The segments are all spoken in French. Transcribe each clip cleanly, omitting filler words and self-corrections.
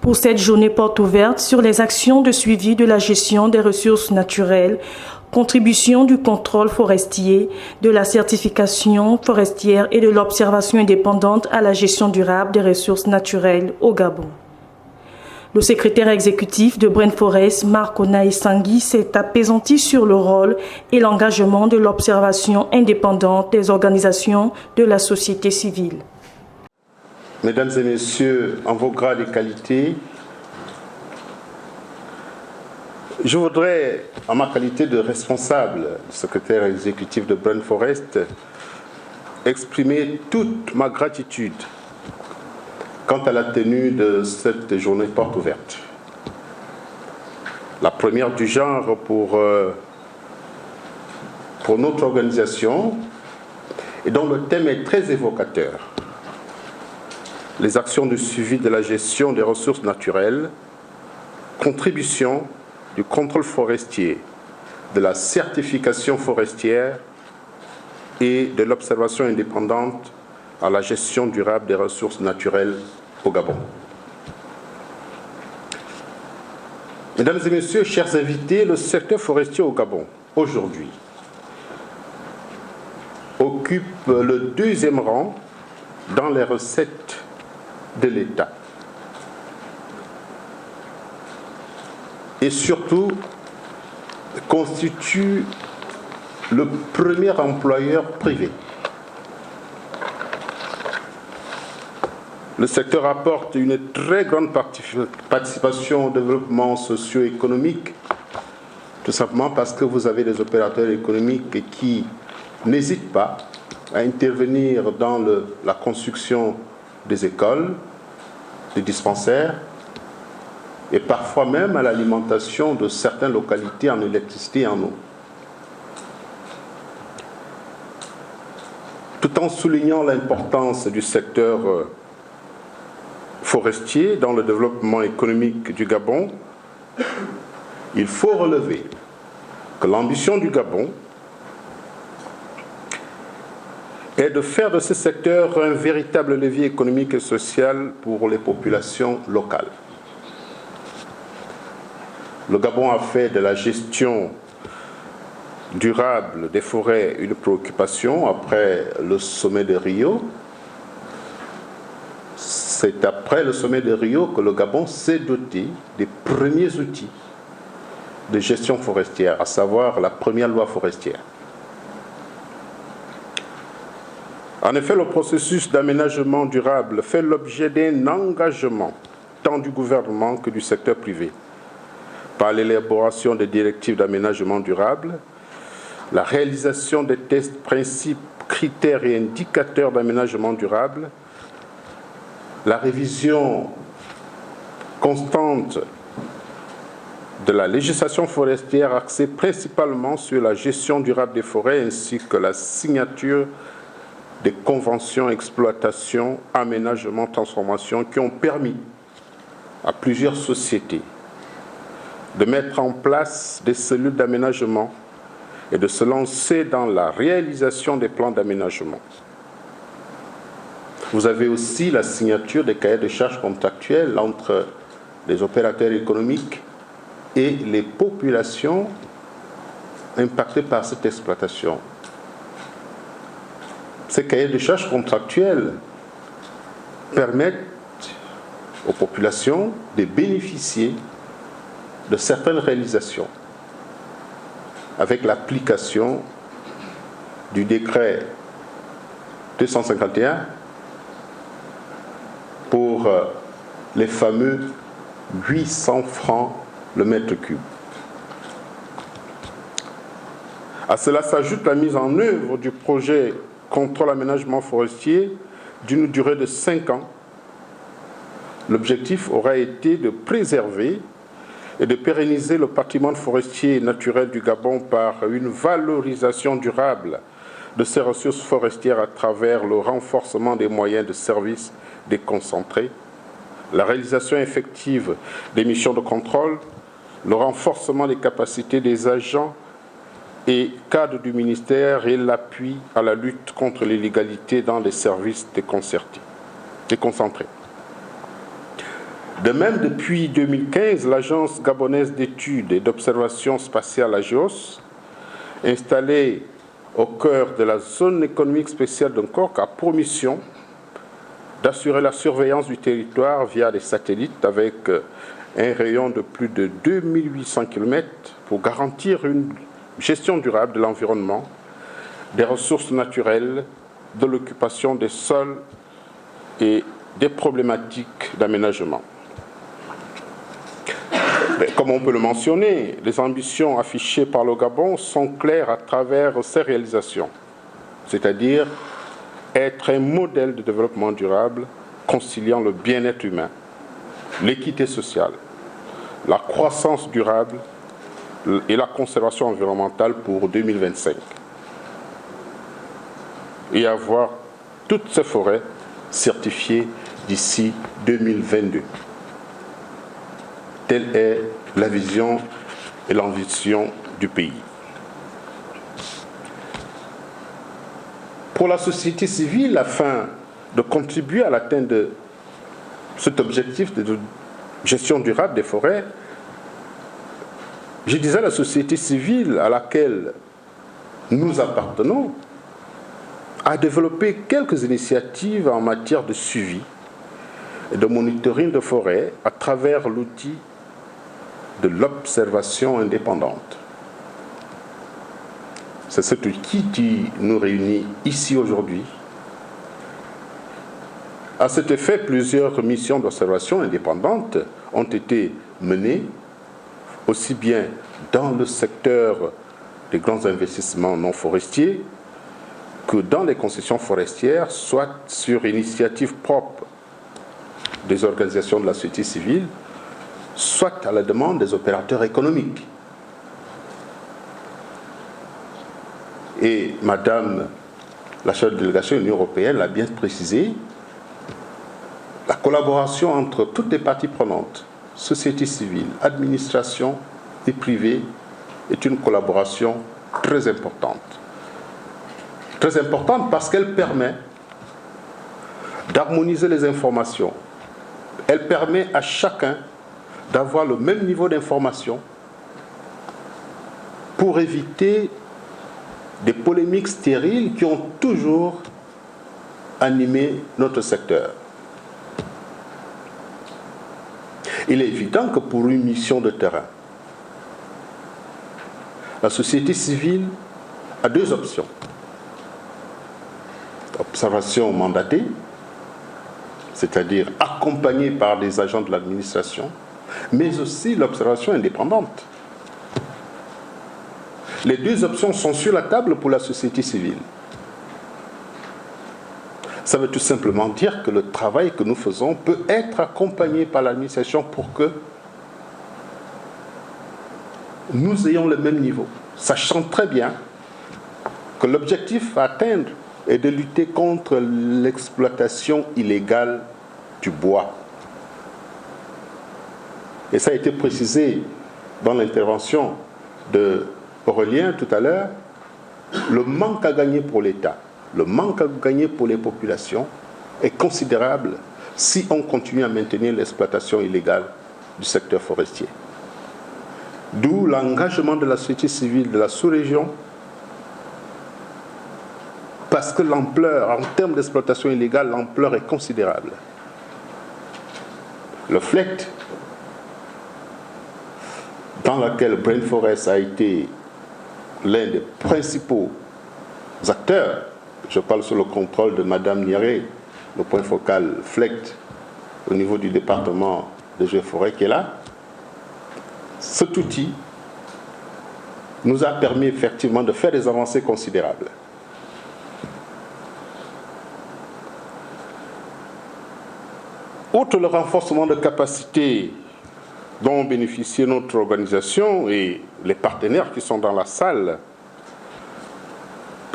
Pour cette journée porte ouverte sur les actions de suivi de la gestion des ressources naturelles, contribution du contrôle forestier, de la certification forestière et de l'observation indépendante à la gestion durable des ressources naturelles au Gabon. Le secrétaire exécutif de Brain Forest, Marc Onaï-Sangui, s'est apaisanti sur le rôle et l'engagement de l'observation indépendante des organisations de la société civile. Mesdames et messieurs, en vos grades et qualités, je voudrais, en ma qualité de responsable, secrétaire exécutif de Brain Forest, exprimer toute ma gratitude quant à la tenue de cette journée porte ouverte. La première du genre pour notre organisation et dont le thème est très évocateur. Les actions de suivi de la gestion des ressources naturelles, contribution du contrôle forestier, de la certification forestière et de l'observation indépendante à la gestion durable des ressources naturelles au Gabon. Mesdames et messieurs, chers invités, le secteur forestier au Gabon, aujourd'hui, occupe le 2e rang dans les recettes de l'État. Et surtout, constitue le premier employeur privé. Le secteur apporte une très grande participation au développement socio-économique, tout simplement parce que vous avez des opérateurs économiques qui n'hésitent pas à intervenir dans la construction des écoles, des dispensaires et parfois même à l'alimentation de certaines localités en électricité et en eau. Tout en soulignant l'importance du secteur forestier dans le développement économique du Gabon, il faut relever que l'ambition du Gabon est de faire de ce secteur un véritable levier économique et social pour les populations locales. Le Gabon a fait de la gestion durable des forêts une préoccupation après le sommet de Rio. C'est après le sommet de Rio que le Gabon s'est doté des premiers outils de gestion forestière, à savoir la première loi forestière. En effet, le processus d'aménagement durable fait l'objet d'un engagement tant du gouvernement que du secteur privé, par l'élaboration des directives d'aménagement durable, la réalisation des tests, principes, critères et indicateurs d'aménagement durable, la révision constante de la législation forestière axée principalement sur la gestion durable des forêts ainsi que la signature des conventions exploitation, aménagement, transformation qui ont permis à plusieurs sociétés de mettre en place des cellules d'aménagement et de se lancer dans la réalisation des plans d'aménagement. Vous avez aussi la signature des cahiers de charges contractuels entre les opérateurs économiques et les populations impactées par cette exploitation. Ces cahiers de charges contractuels permettent aux populations de bénéficier de certaines réalisations avec l'application du décret 251 pour les fameux 800 francs le mètre cube. À cela s'ajoute la mise en œuvre du projet contrôle aménagement forestier d'une durée de 5 ans. L'objectif aura été de préserver et de pérenniser le patrimoine forestier naturel du Gabon par une valorisation durable de ses ressources forestières à travers le renforcement des moyens de service déconcentrés, la réalisation effective des missions de contrôle, le renforcement des capacités des agents et cadres du ministère et l'appui à la lutte contre l'illégalité dans les services déconcentrés. De même, depuis 2015, l'Agence gabonaise d'études et d'observation spatiale AGEOS, installée au cœur de la zone économique spéciale d'Uncork, a pour mission d'assurer la surveillance du territoire via des satellites avec un rayon de plus de 2800 km pour garantir une gestion durable de l'environnement, des ressources naturelles, de l'occupation des sols et des problématiques d'aménagement. Comme on peut le mentionner, les ambitions affichées par le Gabon sont claires à travers ses réalisations, c'est-à-dire être un modèle de développement durable conciliant le bien-être humain, l'équité sociale, la croissance durable et la conservation environnementale pour 2025. Et avoir toutes ces forêts certifiées d'ici 2022. Telle est la vision et l'ambition du pays. Pour la société civile, afin de contribuer à l'atteinte de cet objectif de gestion durable des forêts, je disais la société civile à laquelle nous appartenons a développé quelques initiatives en matière de suivi et de monitoring de forêts à travers l'outil de l'observation indépendante. C'est cet outil qui nous réunit ici aujourd'hui. À cet effet, plusieurs missions d'observation indépendante ont été menées, aussi bien dans le secteur des grands investissements non forestiers que dans les concessions forestières, soit sur initiative propre des organisations de la société civile, soit à la demande des opérateurs économiques. Et Madame la chef de délégation de l'Union européenne l'a bien précisé, la collaboration entre toutes les parties prenantes, société civile, administration et privée, est une collaboration très importante. Très importante parce qu'elle permet d'harmoniser les informations. Elle permet à chacun d'avoir le même niveau d'information pour éviter des polémiques stériles qui ont toujours animé notre secteur. Il est évident que pour une mission de terrain, la société civile a deux options. Observation mandatée, c'est-à-dire accompagnée par des agents de l'administration, mais aussi l'observation indépendante. Les deux options sont sur la table pour la société civile. Ça veut tout simplement dire que le travail que nous faisons peut être accompagné par l'administration pour que nous ayons le même niveau, sachant très bien que l'objectif à atteindre est de lutter contre l'exploitation illégale du bois. Et ça a été précisé dans l'intervention de Aurélien tout à l'heure, le manque à gagner pour l'État, le manque à gagner pour les populations est considérable si on continue à maintenir l'exploitation illégale du secteur forestier. D'où l'engagement de la société civile de la sous-région, parce que l'ampleur, en termes d'exploitation illégale, l'ampleur est considérable. Le FLECT, dans lequel Brain Forest a été l'un des principaux acteurs, je parle sous le contrôle de Madame Niéré, le point focal FLECT au niveau du département de Géforêt qui est là. Cet outil nous a permis effectivement de faire des avancées considérables. Outre le renforcement de capacités dont bénéficie notre organisation et les partenaires qui sont dans la salle,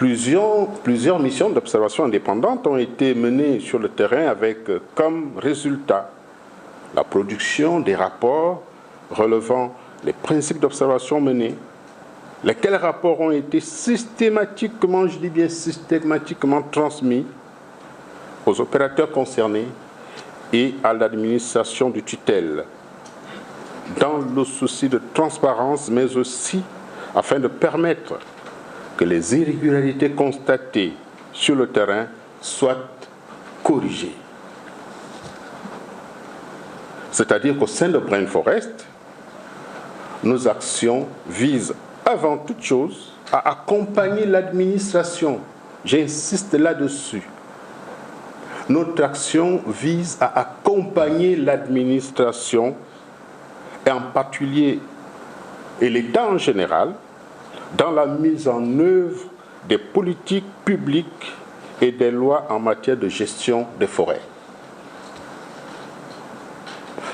Plusieurs missions d'observation indépendantes ont été menées sur le terrain avec comme résultat la production des rapports relevant les principes d'observation menés, lesquels rapports ont été systématiquement, je dis bien systématiquement transmis aux opérateurs concernés et à l'administration du tutelle, dans le souci de transparence, mais aussi afin de permettre que les irrégularités constatées sur le terrain soient corrigées. C'est-à-dire qu'au sein de Brain Forest, nos actions visent avant toute chose à accompagner l'administration. J'insiste là-dessus. Notre action vise à accompagner l'administration, et en particulier, et l'État en général, dans la mise en œuvre des politiques publiques et des lois en matière de gestion des forêts.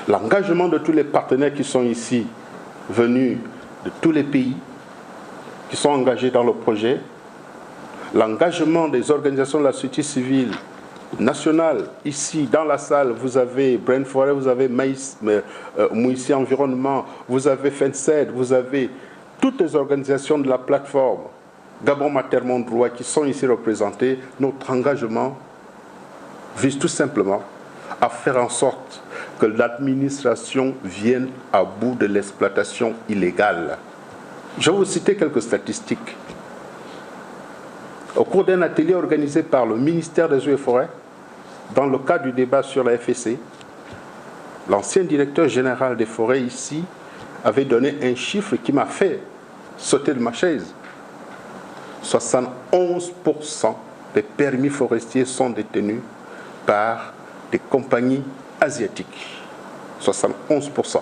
L'engagement de tous les partenaires qui sont ici, venus de tous les pays, qui sont engagés dans le projet, l'engagement des organisations de la société civile nationale, ici dans la salle, vous avez Brain Forest, vous avez Mouissi Environnement, vous avez FENSED, vous avez toutes les organisations de la plateforme Gabon Mater Monde Droit qui sont ici représentées. Notre engagement vise tout simplement à faire en sorte que l'administration vienne à bout de l'exploitation illégale. Je vais vous citer quelques statistiques. Au cours d'un atelier organisé par le ministère des Eaux et Forêts, dans le cadre du débat sur la FSC, l'ancien directeur général des forêts ici avait donné un chiffre qui m'a fait sauter de ma chaise. 71% des permis forestiers sont détenus par des compagnies asiatiques. 71%.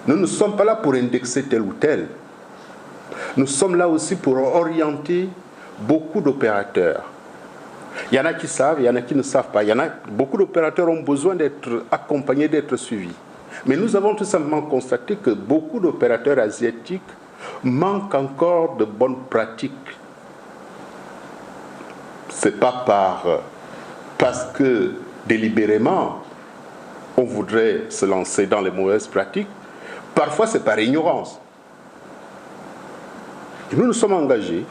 Nous ne sommes pas là pour indexer tel ou tel. Nous sommes là aussi pour orienter beaucoup d'opérateurs. Il y en a qui savent, il y en a qui ne savent pas. Beaucoup d'opérateurs ont besoin d'être accompagnés, d'être suivis. Mais nous avons tout simplement constaté que beaucoup d'opérateurs asiatiques manquent encore de bonnes pratiques. Ce n'est pas parce que délibérément on voudrait se lancer dans les mauvaises pratiques. Parfois c'est par ignorance. Et nous nous sommes engagés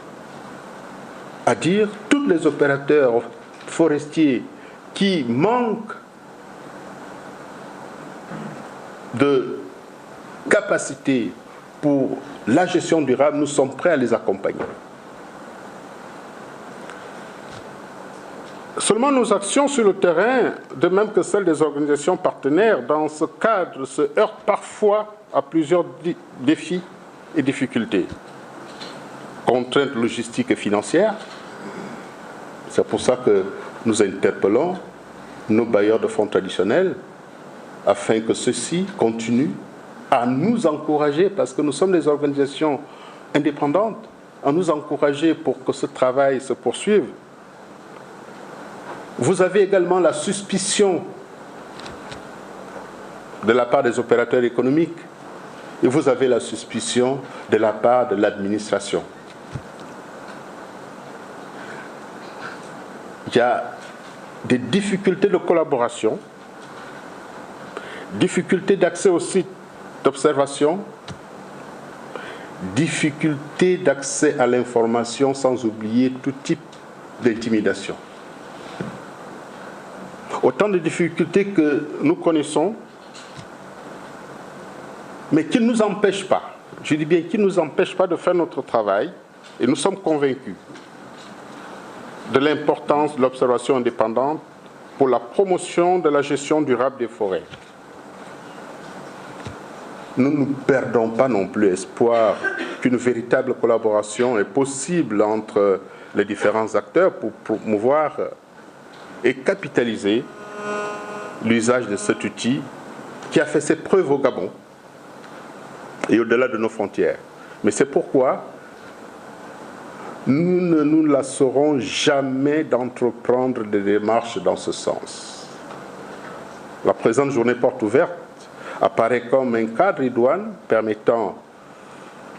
à dire tous les opérateurs forestiers qui manquent de capacité pour la gestion durable, nous sommes prêts à les accompagner. Seulement nos actions sur le terrain, de même que celles des organisations partenaires, dans ce cadre, se heurtent parfois à plusieurs défis et difficultés. Contraintes logistiques et financières. C'est pour ça que nous interpellons nos bailleurs de fonds traditionnels afin que ceux-ci continuent à nous encourager, parce que nous sommes des organisations indépendantes, à nous encourager pour que ce travail se poursuive. Vous avez également la suspicion de la part des opérateurs économiques et vous avez la suspicion de la part de l'administration. Il y a des difficultés de collaboration, difficultés d'accès aux sites d'observation, difficultés d'accès à l'information, sans oublier tout type d'intimidation. Autant de difficultés que nous connaissons, mais qui ne nous empêchent pas, je dis bien qui ne nous empêchent pas de faire notre travail, et nous sommes convaincus de l'importance de l'observation indépendante pour la promotion de la gestion durable des forêts. Nous ne perdons pas non plus espoir qu'une véritable collaboration est possible entre les différents acteurs pour promouvoir et capitaliser l'usage de cet outil qui a fait ses preuves au Gabon et au-delà de nos frontières. Mais c'est pourquoi nous ne nous lasserons jamais d'entreprendre des démarches dans ce sens. La présente journée porte ouverte apparaît comme un cadre idoine permettant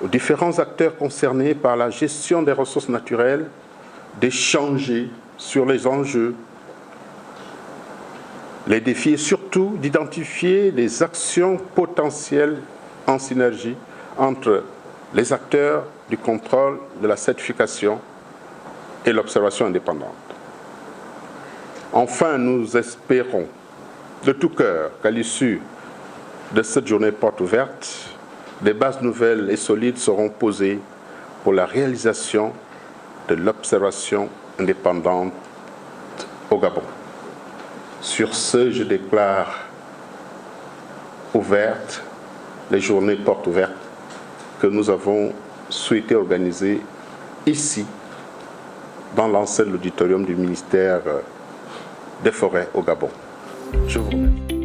aux différents acteurs concernés par la gestion des ressources naturelles d'échanger sur les enjeux, les défis et surtout d'identifier les actions potentielles en synergie entre les acteurs du contrôle de la certification et l'observation indépendante. Enfin, nous espérons de tout cœur qu'à l'issue de cette journée porte ouverte, des bases nouvelles et solides seront posées pour la réalisation de l'observation indépendante au Gabon. Sur ce, je déclare ouvertes les journées portes ouvertes que nous avons souhaité organiser ici, dans l'enceinte de l'auditorium du ministère des Forêts au Gabon. Je vous remercie.